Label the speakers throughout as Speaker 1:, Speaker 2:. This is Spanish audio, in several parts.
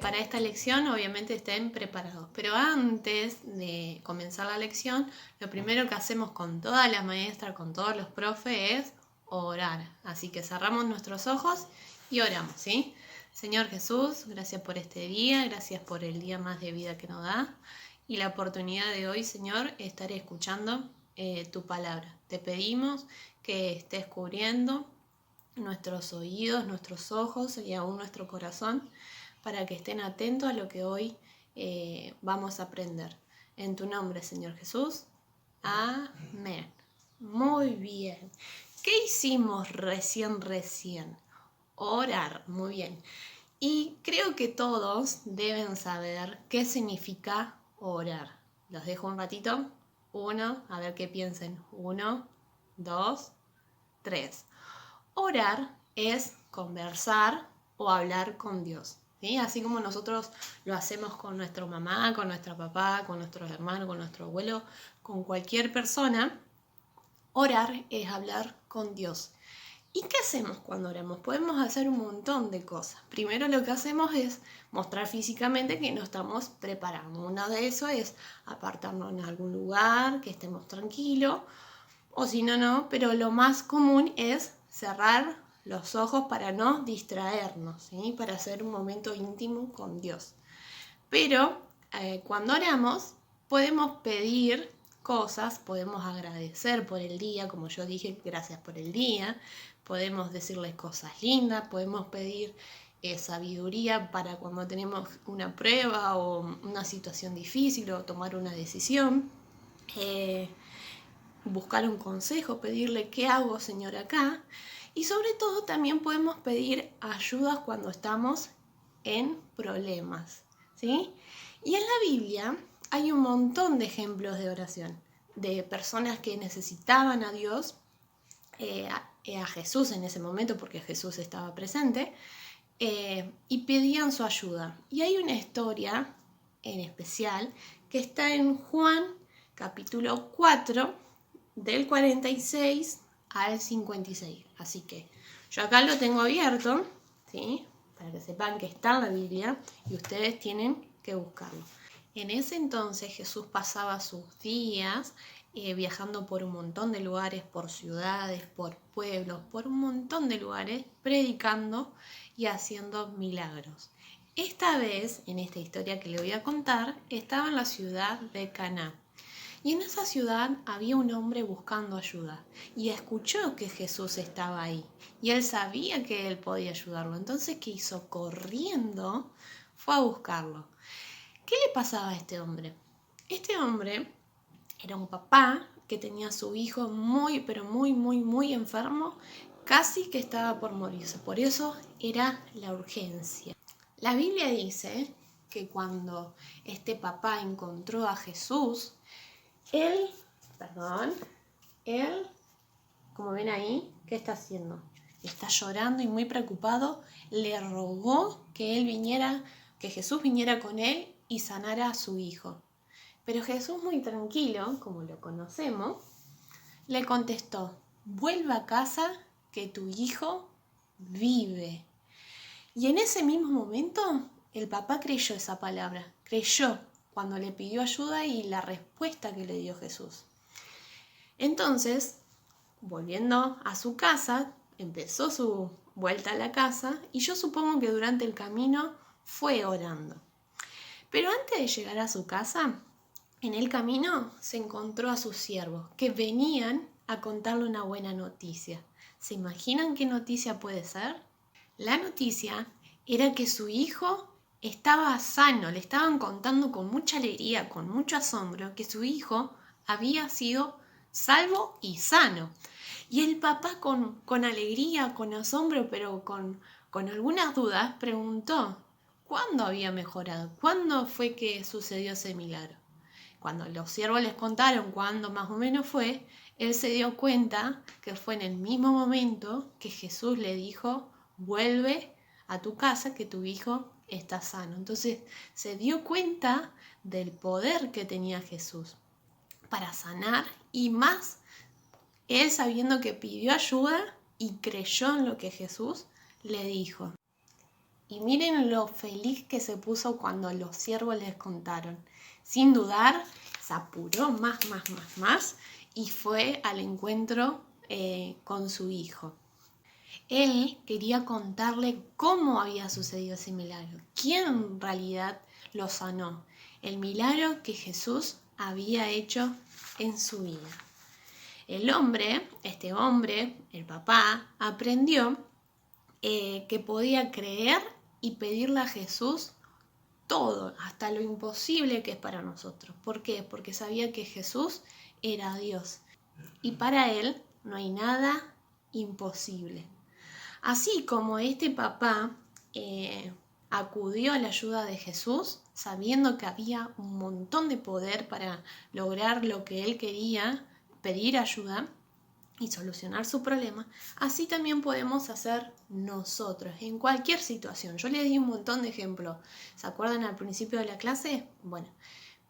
Speaker 1: Para esta lección obviamente estén preparados, pero antes de comenzar la lección, lo primero que hacemos con toda la maestra, con todos los profes, es orar. Así que cerramos nuestros ojos y oramos, ¿sí? Señor Jesús, gracias por este día, gracias por el día más de vida que nos da y la oportunidad de hoy, Señor, estar escuchando tu palabra. Te pedimos que estés cubriendo nuestros oídos, nuestros ojos y aún nuestro corazón, para que estén atentos a lo que hoy vamos a aprender. En tu nombre, Señor Jesús. Amén. Muy bien. ¿Qué hicimos recién? Orar. Muy bien. Y creo que todos deben saber qué significa orar. Los dejo un ratito. 1, a ver qué piensen. 1, 2, 3. Orar es conversar o hablar con Dios. ¿Sí? Así como nosotros lo hacemos con nuestra mamá, con nuestro papá, con nuestros hermanos, con nuestro abuelo, con cualquier persona, orar es hablar con Dios. ¿Y qué hacemos cuando oramos? Podemos hacer un montón de cosas. Primero lo que hacemos es mostrar físicamente que nos estamos preparando. Uno de eso es apartarnos en algún lugar, que estemos tranquilos, o si no, pero lo más común es cerrar los ojos para no distraernos, ¿sí? Para hacer un momento íntimo con Dios. Pero cuando oramos podemos pedir cosas, podemos agradecer por el día, como yo dije, gracias por el día, podemos decirles cosas lindas, podemos pedir sabiduría para cuando tenemos una prueba o una situación difícil o tomar una decisión, buscar un consejo, pedirle qué hago, Señor, acá. Y sobre todo también podemos pedir ayuda cuando estamos en problemas, ¿sí? Y en la Biblia hay un montón de ejemplos de oración, de personas que necesitaban a Dios, a Jesús en ese momento, porque Jesús estaba presente, y pedían su ayuda. Y hay una historia en especial que está en Juan, capítulo 4, del 46 al 56. Así que Yo acá lo tengo abierto, ¿sí? Para que sepan que está en la Biblia y ustedes tienen que buscarlo. En ese entonces Jesús pasaba sus días viajando por un montón de lugares, por ciudades, por pueblos, por un montón de lugares, predicando y haciendo milagros. Esta vez, en esta historia que le voy a contar, estaba en la ciudad de Caná. Y en esa ciudad había un hombre buscando ayuda y escuchó que Jesús estaba ahí y él sabía que él podía ayudarlo. Entonces, ¿qué hizo? Corriendo fue a buscarlo. ¿Qué le pasaba a este hombre? Este hombre era un papá que tenía a su hijo muy enfermo, casi que estaba por morirse. Por eso era la urgencia. La Biblia dice que cuando este papá encontró a Jesús, él, como ven ahí, ¿qué está haciendo? Está llorando y muy preocupado, le rogó que Jesús viniera con él y sanara a su hijo. Pero Jesús, muy tranquilo, como lo conocemos, le contestó: vuelve a casa, que tu hijo vive. Y en ese mismo momento, el papá creyó esa palabra, creyó cuando le pidió ayuda y la respuesta que le dio Jesús. Entonces, volviendo a su casa, empezó su vuelta a la casa y yo supongo que durante el camino fue orando. Pero antes de llegar a su casa, en el camino se encontró a sus siervos que venían a contarle una buena noticia. ¿Se imaginan qué noticia puede ser? La noticia era que su hijo estaba sano. Le estaban contando con mucha alegría, con mucho asombro, que su hijo había sido salvo y sano. Y el papá con alegría, con asombro, pero con algunas dudas, preguntó: ¿cuándo había mejorado? ¿Cuándo fue que sucedió ese milagro? Cuando los siervos les contaron cuándo más o menos fue, él se dio cuenta que fue en el mismo momento que Jesús le dijo: vuelve a tu casa, que tu hijo está sano. Entonces se dio cuenta del poder que tenía Jesús para sanar, y más él sabiendo que pidió ayuda y creyó en lo que Jesús le dijo. Y miren lo feliz que se puso cuando los siervos les contaron. Sin dudar, se apuró más y fue al encuentro con su hijo. Él quería contarle cómo había sucedido ese milagro, quién en realidad lo sanó, el milagro que Jesús había hecho en su vida. Este hombre, el papá, aprendió que podía creer y pedirle a Jesús todo, hasta lo imposible que es para nosotros. ¿Por qué? Porque sabía que Jesús era Dios y para él no hay nada imposible. Así como este papá acudió a la ayuda de Jesús, sabiendo que había un montón de poder para lograr lo que él quería, pedir ayuda y solucionar su problema, así también podemos hacer nosotros en cualquier situación. Yo les di un montón de ejemplos. ¿Se acuerdan al principio de la clase? Bueno,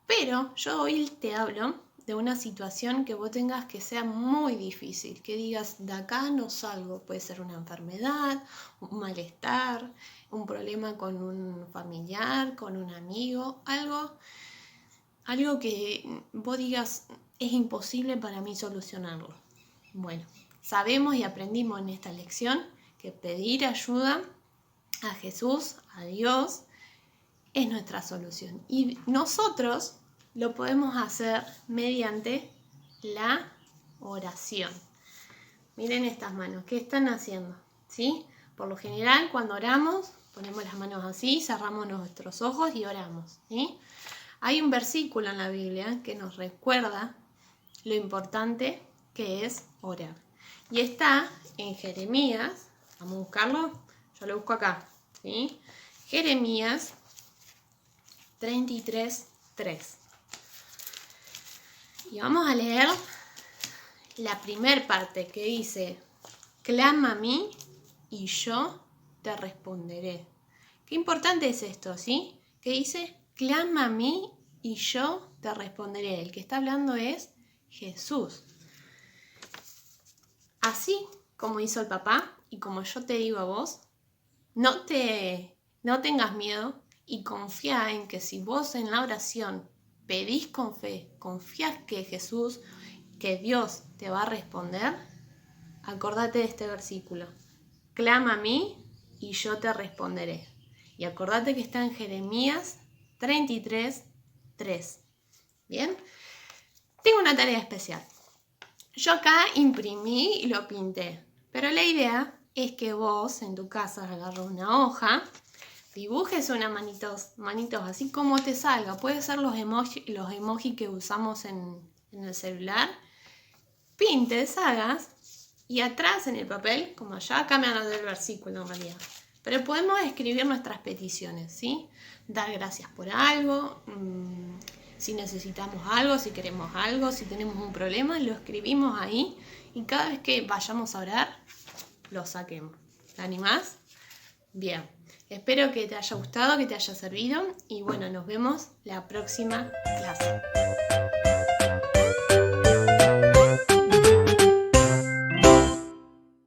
Speaker 1: pero yo hoy te hablo de una situación que vos tengas que sea muy difícil, que digas: de acá no salgo. Puede ser una enfermedad, un malestar, un problema con un familiar, con un amigo, algo que vos digas: es imposible para mí solucionarlo. Bueno, sabemos y aprendimos en esta lección que pedir ayuda a Jesús, a Dios, es nuestra solución. Y nosotros lo podemos hacer mediante la oración. Miren estas manos, ¿qué están haciendo? ¿Sí? Por lo general, cuando oramos, ponemos las manos así, cerramos nuestros ojos y oramos. ¿Sí? Hay un versículo en la Biblia que nos recuerda lo importante que es orar. Y está en Jeremías. Vamos a buscarlo. Yo lo busco acá. ¿Sí? Jeremías 33:3. Y vamos a leer la primera parte que dice: clama a mí y yo te responderé. Qué importante es esto, ¿sí? Que dice: clama a mí y yo te responderé. El que está hablando es Jesús. Así como hizo el papá, y como yo te digo a vos, no tengas miedo y confía en que si vos en la oración pedís con fe, confías que Jesús, que Dios te va a responder, acordate de este versículo. Clama a mí y yo te responderé. Y acordate que está en Jeremías 33:3. ¿Bien? Tengo una tarea especial. Yo acá imprimí y lo pinté, pero la idea es que vos en tu casa agarres una hoja, dibujes unas manitos así como te salga. Puede ser los emoji que usamos en el celular. Pintes, hagas, y atrás en el papel, como ya acá me anoté el versículo en realidad, pero podemos escribir nuestras peticiones, ¿sí? Dar gracias por algo, si necesitamos algo, si queremos algo, si tenemos un problema, lo escribimos ahí y cada vez que vayamos a orar, lo saquemos. ¿Te animás? Bien, espero que te haya gustado, que te haya servido y bueno, nos vemos la próxima clase.